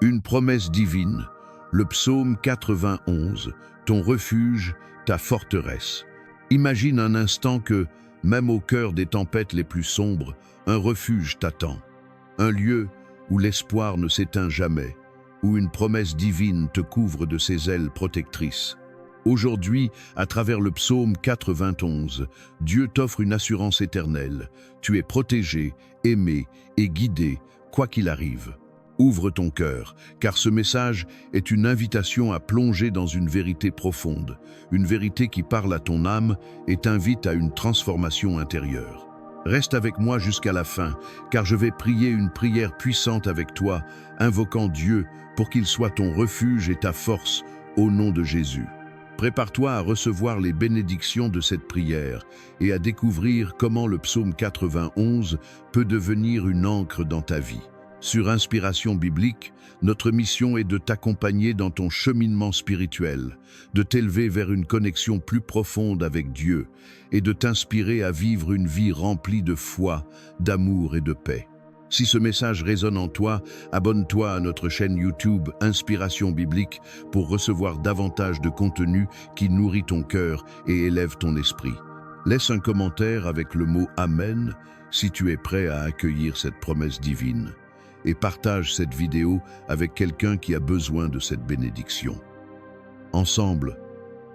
Une promesse divine, le psaume 91, ton refuge, ta forteresse. Imagine un instant que, même au cœur des tempêtes les plus sombres, un refuge t'attend. Un lieu où l'espoir ne s'éteint jamais, où une promesse divine te couvre de ses ailes protectrices. Aujourd'hui, à travers le psaume 91, Dieu t'offre une assurance éternelle. Tu es protégé, aimé et guidé, quoi qu'il arrive. Ouvre ton cœur, car ce message est une invitation à plonger dans une vérité profonde, une vérité qui parle à ton âme et t'invite à une transformation intérieure. Reste avec moi jusqu'à la fin, car je vais prier une prière puissante avec toi, invoquant Dieu pour qu'il soit ton refuge et ta force, au nom de Jésus. Prépare-toi à recevoir les bénédictions de cette prière et à découvrir comment le psaume 91 peut devenir une ancre dans ta vie. Sur Inspiration biblique, notre mission est de t'accompagner dans ton cheminement spirituel, de t'élever vers une connexion plus profonde avec Dieu et de t'inspirer à vivre une vie remplie de foi, d'amour et de paix. Si ce message résonne en toi, abonne-toi à notre chaîne YouTube Inspiration biblique pour recevoir davantage de contenu qui nourrit ton cœur et élève ton esprit. Laisse un commentaire avec le mot Amen si tu es prêt à accueillir cette promesse divine. Et partage cette vidéo avec quelqu'un qui a besoin de cette bénédiction. Ensemble,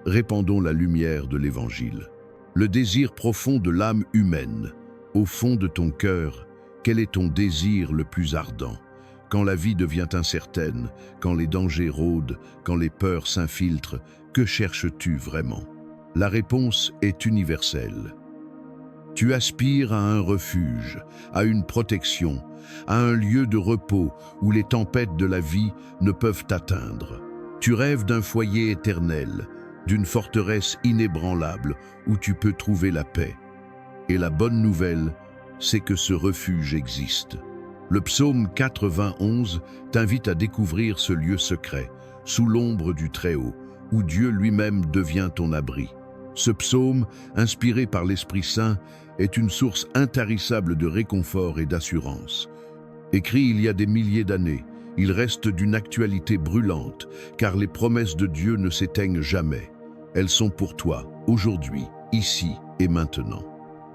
répandons la lumière de l'Évangile. Le désir profond de l'âme humaine, au fond de ton cœur, quel est ton désir le plus ardent? Quand la vie devient incertaine, quand les dangers rôdent, quand les peurs s'infiltrent, que cherches-tu vraiment? La réponse est universelle. Tu aspires à un refuge, à une protection, à un lieu de repos où les tempêtes de la vie ne peuvent t'atteindre. Tu rêves d'un foyer éternel, d'une forteresse inébranlable où tu peux trouver la paix. Et la bonne nouvelle, c'est que ce refuge existe. Le psaume 91 t'invite à découvrir ce lieu secret, sous l'ombre du Très-Haut, où Dieu lui-même devient ton abri. Ce psaume, inspiré par l'Esprit Saint, est une source intarissable de réconfort et d'assurance. Écrit il y a des milliers d'années, il reste d'une actualité brûlante, car les promesses de Dieu ne s'éteignent jamais. Elles sont pour toi, aujourd'hui, ici et maintenant.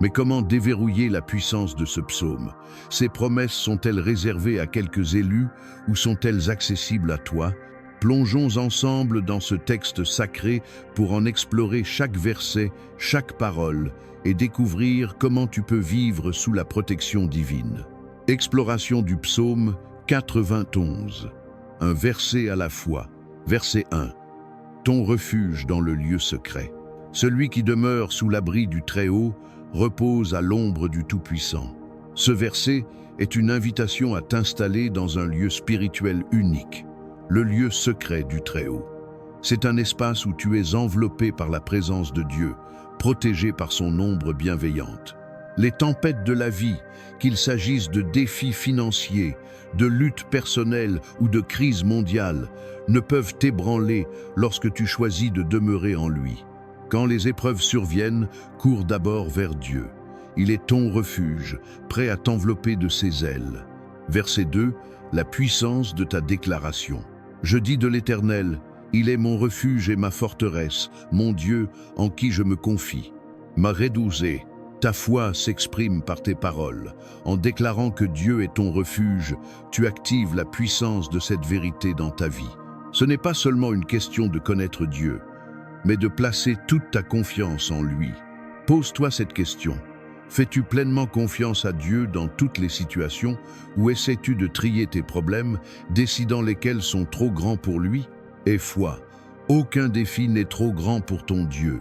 Mais comment déverrouiller la puissance de ce psaume? Ces promesses sont-elles réservées à quelques élus ou sont-elles accessibles à toi? Plongeons ensemble dans ce texte sacré pour en explorer chaque verset, chaque parole et découvrir comment tu peux vivre sous la protection divine. Exploration du psaume 91. Un verset à la fois. Verset 1. Ton refuge dans le lieu secret. Celui qui demeure sous l'abri du Très-Haut repose à l'ombre du Tout-Puissant. Ce verset est une invitation à t'installer dans un lieu spirituel unique, le lieu secret du Très-Haut. C'est un espace où tu es enveloppé par la présence de Dieu, protégé par son ombre bienveillante. Les tempêtes de la vie, qu'il s'agisse de défis financiers, de luttes personnelles ou de crises mondiales, ne peuvent t'ébranler lorsque tu choisis de demeurer en lui. Quand les épreuves surviennent, cours d'abord vers Dieu. Il est ton refuge, prêt à t'envelopper de ses ailes. Verset 2, la puissance de ta déclaration. Je dis de l'Éternel, il est mon refuge et ma forteresse, mon Dieu en qui je me confie. Ma redouzé, ta foi s'exprime par tes paroles. En déclarant que Dieu est ton refuge, tu actives la puissance de cette vérité dans ta vie. Ce n'est pas seulement une question de connaître Dieu, mais de placer toute ta confiance en lui. Pose-toi cette question. Fais-tu pleinement confiance à Dieu dans toutes les situations ou essaies-tu de trier tes problèmes, décidant lesquels sont trop grands pour lui? Aie foi, aucun défi n'est trop grand pour ton Dieu.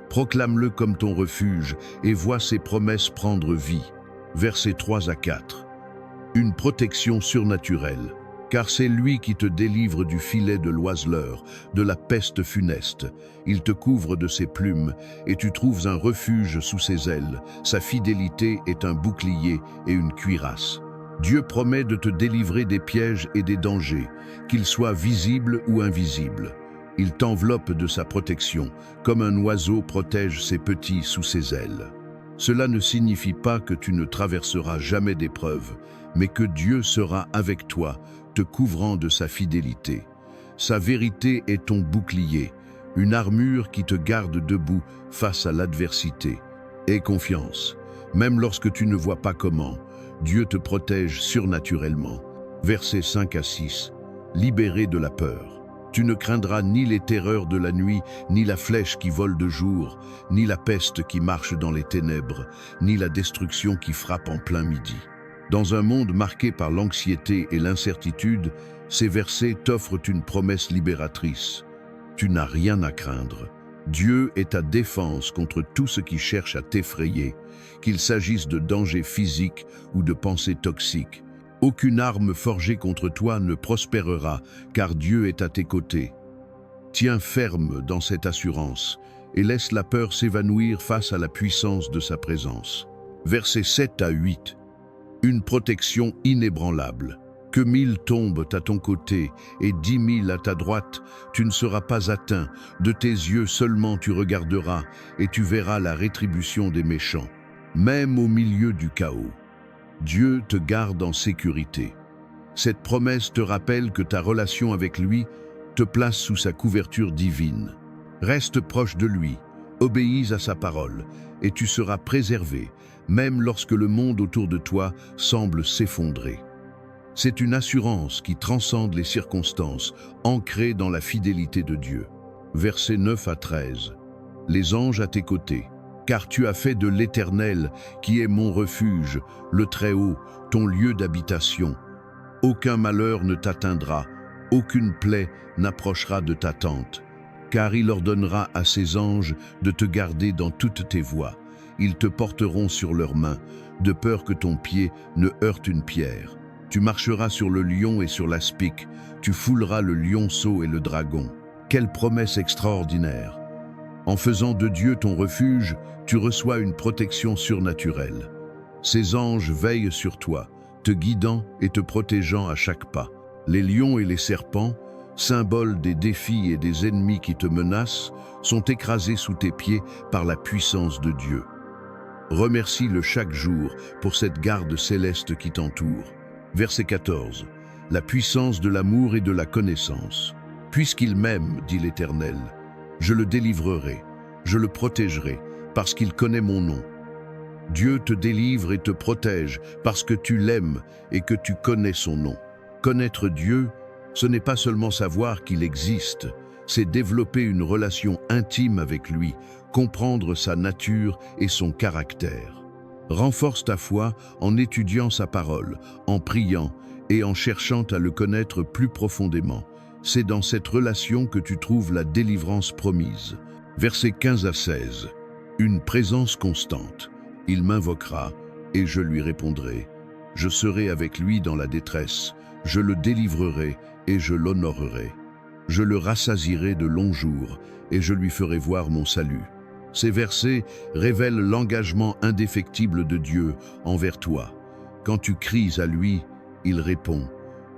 Proclame-le comme ton refuge et vois ses promesses prendre vie. Versets 3 à 4. Une protection surnaturelle. Car c'est lui qui te délivre du filet de l'oiseleur, de la peste funeste. Il te couvre de ses plumes, et tu trouves un refuge sous ses ailes. Sa fidélité est un bouclier et une cuirasse. Dieu promet de te délivrer des pièges et des dangers, qu'ils soient visibles ou invisibles. Il t'enveloppe de sa protection, comme un oiseau protège ses petits sous ses ailes. Cela ne signifie pas que tu ne traverseras jamais d'épreuves, mais que Dieu sera avec toi, te couvrant de sa fidélité. Sa vérité est ton bouclier, une armure qui te garde debout face à l'adversité. Aie confiance, même lorsque tu ne vois pas comment, Dieu te protège surnaturellement. Versets 5 à 6. Libéré de la peur. Tu ne craindras ni les terreurs de la nuit, ni la flèche qui vole de jour, ni la peste qui marche dans les ténèbres, ni la destruction qui frappe en plein midi. Dans un monde marqué par l'anxiété et l'incertitude, ces versets t'offrent une promesse libératrice. Tu n'as rien à craindre. Dieu est ta défense contre tout ce qui cherche à t'effrayer, qu'il s'agisse de dangers physiques ou de pensées toxiques. Aucune arme forgée contre toi ne prospérera, car Dieu est à tes côtés. Tiens ferme dans cette assurance et laisse la peur s'évanouir face à la puissance de sa présence. Versets 7 à 8. Une protection inébranlable. Que 1000 tombent à ton côté et 10 000 à ta droite, tu ne seras pas atteint. De tes yeux seulement tu regarderas et tu verras la rétribution des méchants. Même au milieu du chaos, Dieu te garde en sécurité. Cette promesse te rappelle que ta relation avec lui te place sous sa couverture divine. Reste proche de lui, obéis à sa parole, et tu seras préservé, même lorsque le monde autour de toi semble s'effondrer. C'est une assurance qui transcende les circonstances, ancrée dans la fidélité de Dieu. Versets 9 à 13. Les anges à tes côtés, car tu as fait de l'Éternel, qui est mon refuge, le Très-Haut, ton lieu d'habitation. Aucun malheur ne t'atteindra, aucune plaie n'approchera de ta tente, car il ordonnera à ses anges de te garder dans toutes tes voies. Ils te porteront sur leurs mains, de peur que ton pied ne heurte une pierre. Tu marcheras sur le lion et sur l'aspic, tu fouleras le lionceau et le dragon. Quelle promesse extraordinaire! En faisant de Dieu ton refuge, tu reçois une protection surnaturelle. Ses anges veillent sur toi, te guidant et te protégeant à chaque pas. Les lions et les serpents, symboles des défis et des ennemis qui te menacent, sont écrasés sous tes pieds par la puissance de Dieu. Remercie-le chaque jour pour cette garde céleste qui t'entoure. Verset 14. La puissance de l'amour et de la connaissance. Puisqu'il m'aime, dit l'Éternel, je le délivrerai, je le protégerai, parce qu'il connaît mon nom. Dieu te délivre et te protège parce que tu l'aimes et que tu connais son nom. Connaître Dieu, ce n'est pas seulement savoir qu'il existe, c'est développer une relation intime avec lui, comprendre sa nature et son caractère. Renforce ta foi en étudiant sa parole, en priant et en cherchant à le connaître plus profondément. C'est dans cette relation que tu trouves la délivrance promise. Versets 15 à 16. Une présence constante. Il m'invoquera et je lui répondrai. Je serai avec lui dans la détresse. Je le délivrerai et je l'honorerai. Je le rassasierai de longs jours et je lui ferai voir mon salut. Ces versets révèlent l'engagement indéfectible de Dieu envers toi. Quand tu cries à lui, il répond.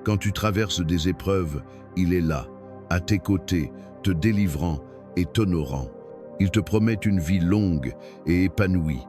Quand tu traverses des épreuves, il est là, à tes côtés, te délivrant et t'honorant. Il te promet une vie longue et épanouie,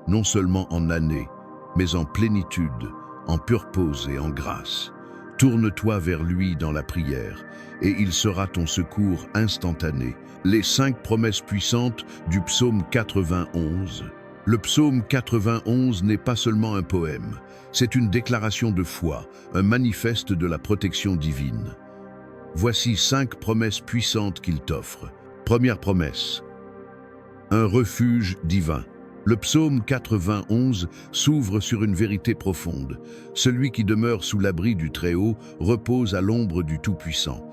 non seulement en années, mais en plénitude, en purpose et en grâce. Tourne-toi vers lui dans la prière, et il sera ton secours instantané. Les 5 promesses puissantes du psaume 91. Le psaume 91 n'est pas seulement un poème, c'est une déclaration de foi, un manifeste de la protection divine. Voici 5 promesses puissantes qu'il t'offre. Première promesse, un refuge divin. Le psaume 91 s'ouvre sur une vérité profonde. Celui qui demeure sous l'abri du Très-Haut repose à l'ombre du Tout-Puissant.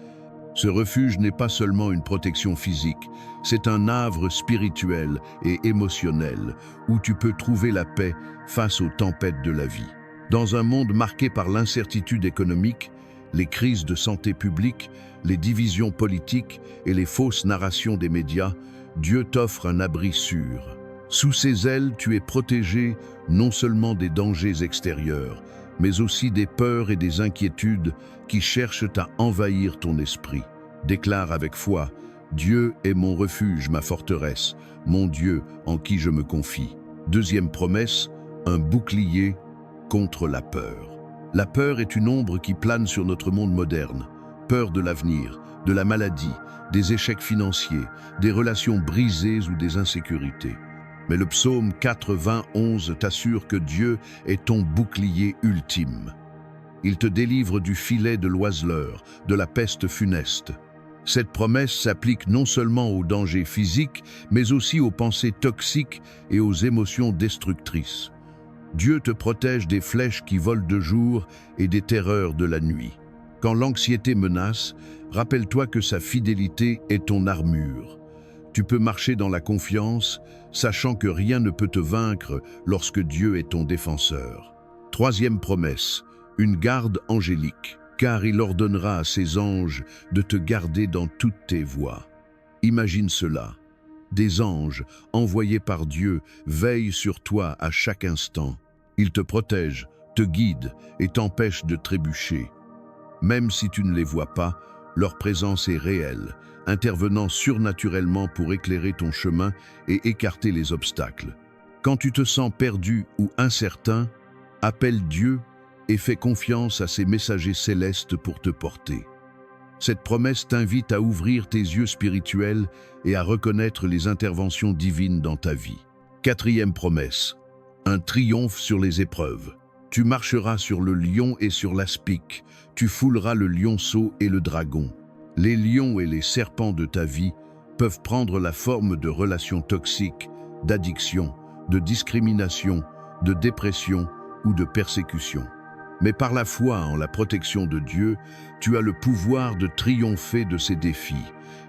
Ce refuge n'est pas seulement une protection physique, c'est un havre spirituel et émotionnel où tu peux trouver la paix face aux tempêtes de la vie. Dans un monde marqué par l'incertitude économique, les crises de santé publique, les divisions politiques et les fausses narrations des médias, Dieu t'offre un abri sûr. Sous ses ailes, tu es protégé non seulement des dangers extérieurs, mais aussi des peurs et des inquiétudes qui cherchent à envahir ton esprit. Déclare avec foi, « Dieu est mon refuge, ma forteresse, mon Dieu en qui je me confie. » Deuxième promesse, un bouclier contre la peur. La peur est une ombre qui plane sur notre monde moderne. Peur de l'avenir, de la maladie, des échecs financiers, des relations brisées ou des insécurités. Mais le psaume 91 t'assure que Dieu est ton bouclier ultime. Il te délivre du filet de l'oiseleur, de la peste funeste. Cette promesse s'applique non seulement aux dangers physiques, mais aussi aux pensées toxiques et aux émotions destructrices. Dieu te protège des flèches qui volent de jour et des terreurs de la nuit. Quand l'anxiété menace, rappelle-toi que sa fidélité est ton armure. Tu peux marcher dans la confiance, sachant que rien ne peut te vaincre lorsque Dieu est ton défenseur. Troisième promesse, une garde angélique, car il ordonnera à ses anges de te garder dans toutes tes voies. Imagine cela. Des anges, envoyés par Dieu, veillent sur toi à chaque instant. Ils te protègent, te guident et t'empêchent de trébucher. Même si tu ne les vois pas, leur présence est réelle, intervenant surnaturellement pour éclairer ton chemin et écarter les obstacles. Quand tu te sens perdu ou incertain, appelle Dieu et fais confiance à ses messagers célestes pour te porter. Cette promesse t'invite à ouvrir tes yeux spirituels et à reconnaître les interventions divines dans ta vie. Quatrième promesse, un triomphe sur les épreuves. Tu marcheras sur le lion et sur l'aspic, tu fouleras le lionceau et le dragon. Les lions et les serpents de ta vie peuvent prendre la forme de relations toxiques, d'addiction, de discrimination, de dépression ou de persécution. Mais par la foi en la protection de Dieu, tu as le pouvoir de triompher de ces défis.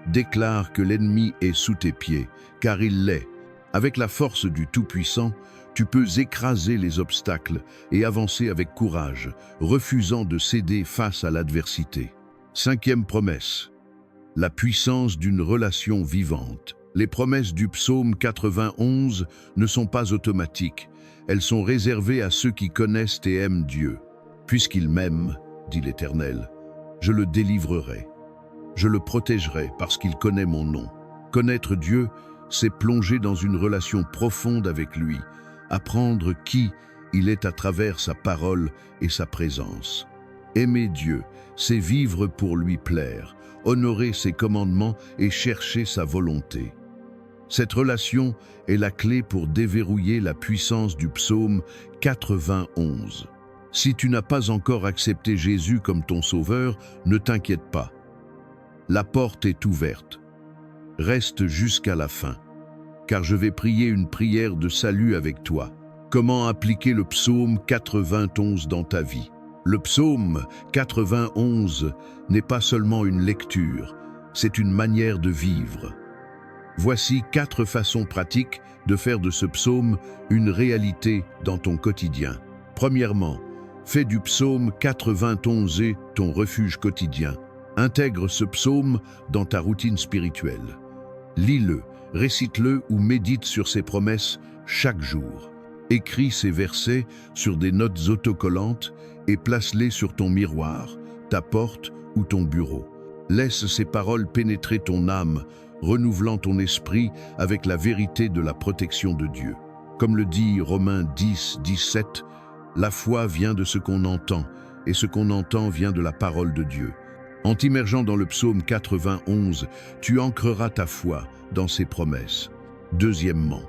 Déclare que l'ennemi est sous tes pieds, car il l'est. Avec la force du Tout-Puissant, tu peux écraser les obstacles et avancer avec courage, refusant de céder face à l'adversité. Cinquième promesse, la puissance d'une relation vivante. Les promesses du psaume 91 ne sont pas automatiques, elles sont réservées à ceux qui connaissent et aiment Dieu. Puisqu'il m'aime, dit l'Éternel, je le délivrerai. Je le protégerai parce qu'il connaît mon nom. Connaître Dieu, c'est plonger dans une relation profonde avec lui, apprendre qui il est à travers sa parole et sa présence. Aimer Dieu, c'est vivre pour lui plaire, honorer ses commandements et chercher sa volonté. Cette relation est la clé pour déverrouiller la puissance du psaume 91. Si tu n'as pas encore accepté Jésus comme ton sauveur, ne t'inquiète pas. La porte est ouverte. Reste jusqu'à la fin, car je vais prier une prière de salut avec toi. Comment appliquer le psaume 91 dans ta vie? Le psaume 91 n'est pas seulement une lecture, c'est une manière de vivre. Voici 4 façons pratiques de faire de ce psaume une réalité dans ton quotidien. Premièrement, fais du psaume 91 ton refuge quotidien. Intègre ce psaume dans ta routine spirituelle. Lis-le, récite-le ou médite sur ses promesses chaque jour. Écris ces versets sur des notes autocollantes et place-les sur ton miroir, ta porte ou ton bureau. Laisse ces paroles pénétrer ton âme, renouvelant ton esprit avec la vérité de la protection de Dieu. Comme le dit Romains 10, 17, la foi vient de ce qu'on entend, et ce qu'on entend vient de la parole de Dieu. En t'immergeant dans le psaume 91, tu ancreras ta foi dans ses promesses. Deuxièmement,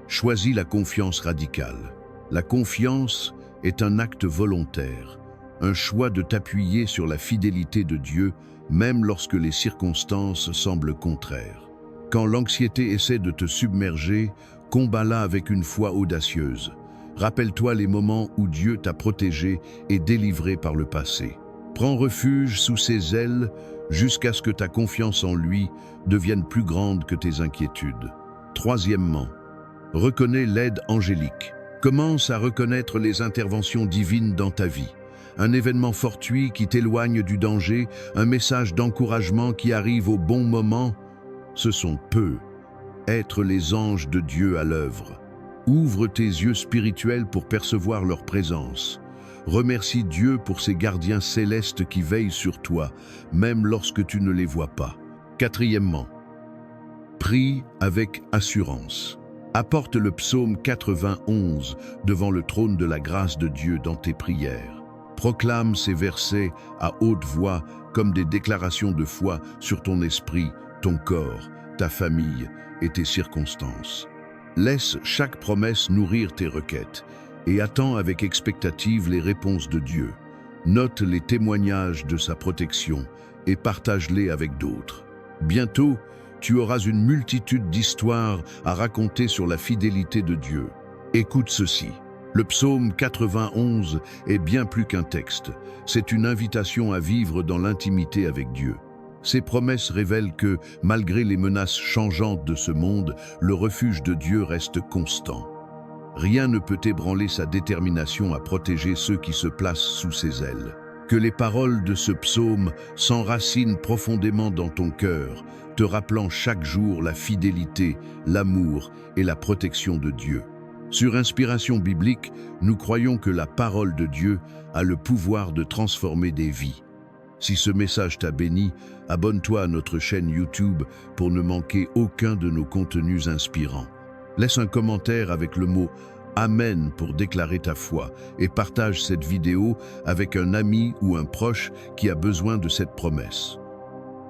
choisis la confiance radicale. La confiance est un acte volontaire, un choix de t'appuyer sur la fidélité de Dieu, même lorsque les circonstances semblent contraires. Quand l'anxiété essaie de te submerger, combats-la avec une foi audacieuse. Rappelle-toi les moments où Dieu t'a protégé et délivré par le passé. Prends refuge sous ses ailes jusqu'à ce que ta confiance en lui devienne plus grande que tes inquiétudes. Troisièmement, reconnais l'aide angélique. Commence à reconnaître les interventions divines dans ta vie. Un événement fortuit qui t'éloigne du danger, un message d'encouragement qui arrive au bon moment, ce sont peu être les anges de Dieu à l'œuvre. Ouvre tes yeux spirituels pour percevoir leur présence. Remercie Dieu pour ses gardiens célestes qui veillent sur toi, même lorsque tu ne les vois pas. Quatrièmement, prie avec assurance. Apporte le psaume 91 devant le trône de la grâce de Dieu dans tes prières. Proclame ces versets à haute voix comme des déclarations de foi sur ton esprit, ton corps, ta famille et tes circonstances. Laisse chaque promesse nourrir tes requêtes et attends avec expectative les réponses de Dieu. Note les témoignages de sa protection et partage-les avec d'autres. Bientôt, tu auras une multitude d'histoires à raconter sur la fidélité de Dieu. Écoute ceci. Le psaume 91 est bien plus qu'un texte. C'est une invitation à vivre dans l'intimité avec Dieu. Ces promesses révèlent que, malgré les menaces changeantes de ce monde, le refuge de Dieu reste constant. Rien ne peut ébranler sa détermination à protéger ceux qui se placent sous ses ailes. Que les paroles de ce psaume s'enracinent profondément dans ton cœur, te rappelant chaque jour la fidélité, l'amour et la protection de Dieu. Sur inspiration biblique, nous croyons que la parole de Dieu a le pouvoir de transformer des vies. Si ce message t'a béni, abonne-toi à notre chaîne YouTube pour ne manquer aucun de nos contenus inspirants. Laisse un commentaire avec le mot « Amen » pour déclarer ta foi et partage cette vidéo avec un ami ou un proche qui a besoin de cette promesse.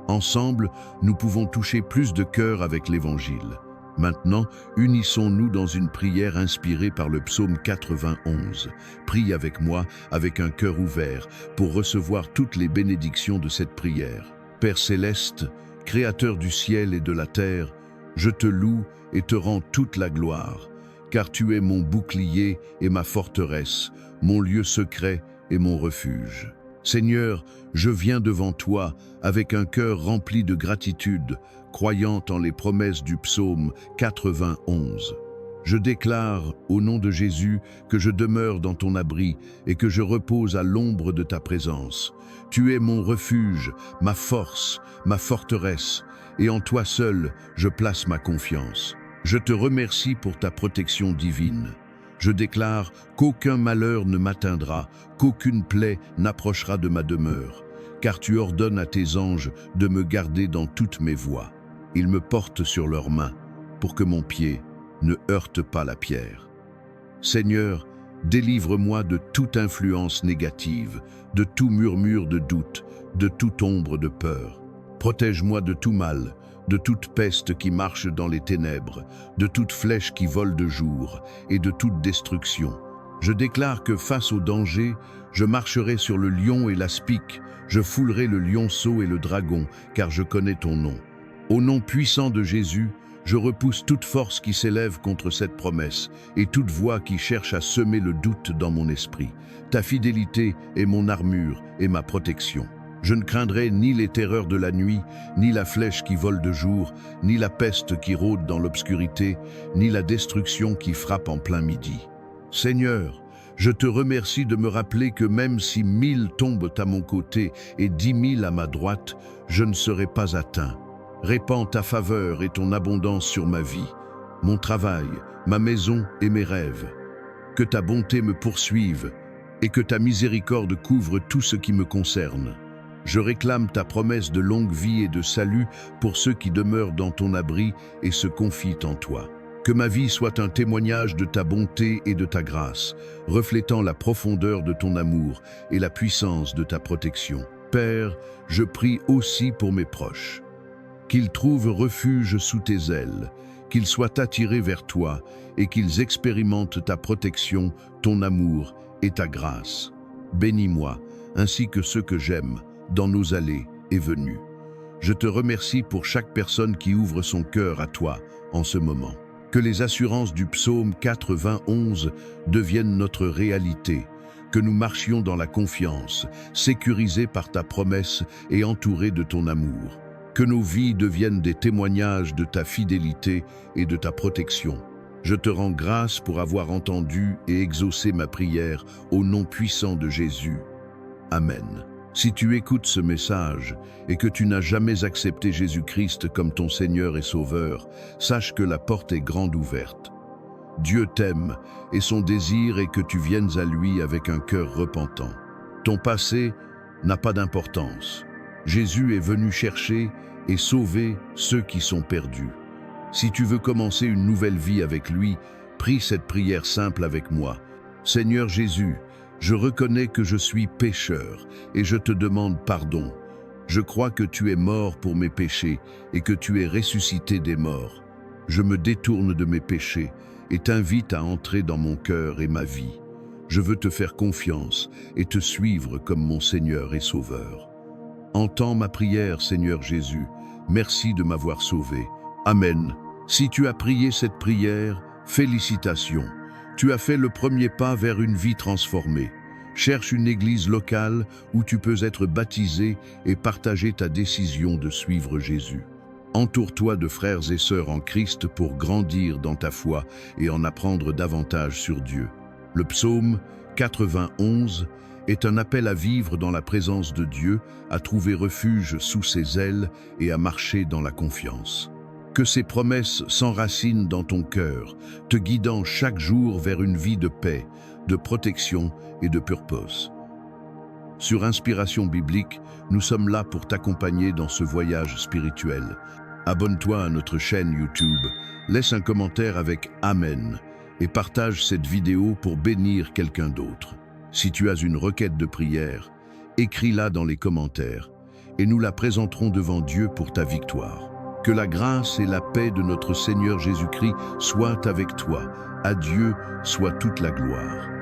Ensemble, nous pouvons toucher plus de cœurs avec l'Évangile. Maintenant, unissons-nous dans une prière inspirée par le psaume 91. Prie avec moi, avec un cœur ouvert, pour recevoir toutes les bénédictions de cette prière. Père céleste, Créateur du ciel et de la terre, je te loue et te rends toute la gloire, car tu es mon bouclier et ma forteresse, mon lieu secret et mon refuge. Seigneur, je viens devant toi avec un cœur rempli de gratitude, croyant en les promesses du psaume 91. Je déclare, au nom de Jésus, que je demeure dans ton abri et que je repose à l'ombre de ta présence. Tu es mon refuge, ma force, ma forteresse, et en toi seul, je place ma confiance. Je te remercie pour ta protection divine. Je déclare qu'aucun malheur ne m'atteindra, qu'aucune plaie n'approchera de ma demeure, car tu ordonnes à tes anges de me garder dans toutes mes voies. Ils me portent sur leurs mains, pour que mon pied ne heurte pas la pierre. Seigneur, délivre-moi de toute influence négative, de tout murmure de doute, de toute ombre de peur. Protège-moi de tout mal, de toute peste qui marche dans les ténèbres, de toute flèche qui vole de jour et de toute destruction. Je déclare que face au danger, je marcherai sur le lion et l'aspic, je foulerai le lionceau et le dragon, car je connais ton nom. Au nom puissant de Jésus, je repousse toute force qui s'élève contre cette promesse et toute voix qui cherche à semer le doute dans mon esprit. Ta fidélité est mon armure et ma protection. Je ne craindrai ni les terreurs de la nuit, ni la flèche qui vole de jour, ni la peste qui rôde dans l'obscurité, ni la destruction qui frappe en plein midi. Seigneur, je te remercie de me rappeler que même si 1000 tombent à mon côté et 10 000 à ma droite, je ne serai pas atteint. Répands ta faveur et ton abondance sur ma vie, mon travail, ma maison et mes rêves. Que ta bonté me poursuive et que ta miséricorde couvre tout ce qui me concerne. Je réclame ta promesse de longue vie et de salut pour ceux qui demeurent dans ton abri et se confient en toi. Que ma vie soit un témoignage de ta bonté et de ta grâce, reflétant la profondeur de ton amour et la puissance de ta protection. Père, je prie aussi pour mes proches. Qu'ils trouvent refuge sous tes ailes, qu'ils soient attirés vers toi et qu'ils expérimentent ta protection, ton amour et ta grâce. Bénis-moi, ainsi que ceux que j'aime, dans nos allées et venues. Je te remercie pour chaque personne qui ouvre son cœur à toi en ce moment. Que les assurances du psaume 91 deviennent notre réalité, que nous marchions dans la confiance, sécurisés par ta promesse et entourés de ton amour. Que nos vies deviennent des témoignages de ta fidélité et de ta protection. Je te rends grâce pour avoir entendu et exaucé ma prière au nom puissant de Jésus. Amen. Si tu écoutes ce message et que tu n'as jamais accepté Jésus-Christ comme ton Seigneur et Sauveur, sache que la porte est grande ouverte. Dieu t'aime et son désir est que tu viennes à lui avec un cœur repentant. Ton passé n'a pas d'importance. Jésus est venu chercher et sauver ceux qui sont perdus. Si tu veux commencer une nouvelle vie avec lui, prie cette prière simple avec moi. Seigneur Jésus, Je reconnais que je suis pécheur et je te demande pardon. Je crois que tu es mort pour mes péchés et que tu es ressuscité des morts. Je me détourne de mes péchés et t'invite à entrer dans mon cœur et ma vie. Je veux te faire confiance et te suivre comme mon Seigneur et Sauveur. Entends ma prière, Seigneur Jésus. Merci de m'avoir sauvé. Amen. Si tu as prié cette prière, félicitations. Tu as fait le premier pas vers une vie transformée. Cherche une église locale où tu peux être baptisé et partager ta décision de suivre Jésus. Entoure-toi de frères et sœurs en Christ pour grandir dans ta foi et en apprendre davantage sur Dieu. Le psaume 91 est un appel à vivre dans la présence de Dieu, à trouver refuge sous ses ailes et à marcher dans la confiance. Que ces promesses s'enracinent dans ton cœur, te guidant chaque jour vers une vie de paix, de protection et de purpose. Sur Inspiration Biblique, nous sommes là pour t'accompagner dans ce voyage spirituel. Abonne-toi à notre chaîne YouTube, laisse un commentaire avec Amen et partage cette vidéo pour bénir quelqu'un d'autre. Si tu as une requête de prière, écris-la dans les commentaires et nous la présenterons devant Dieu pour ta victoire. Que la grâce et la paix de notre Seigneur Jésus-Christ soient avec toi. À Dieu soit toute la gloire.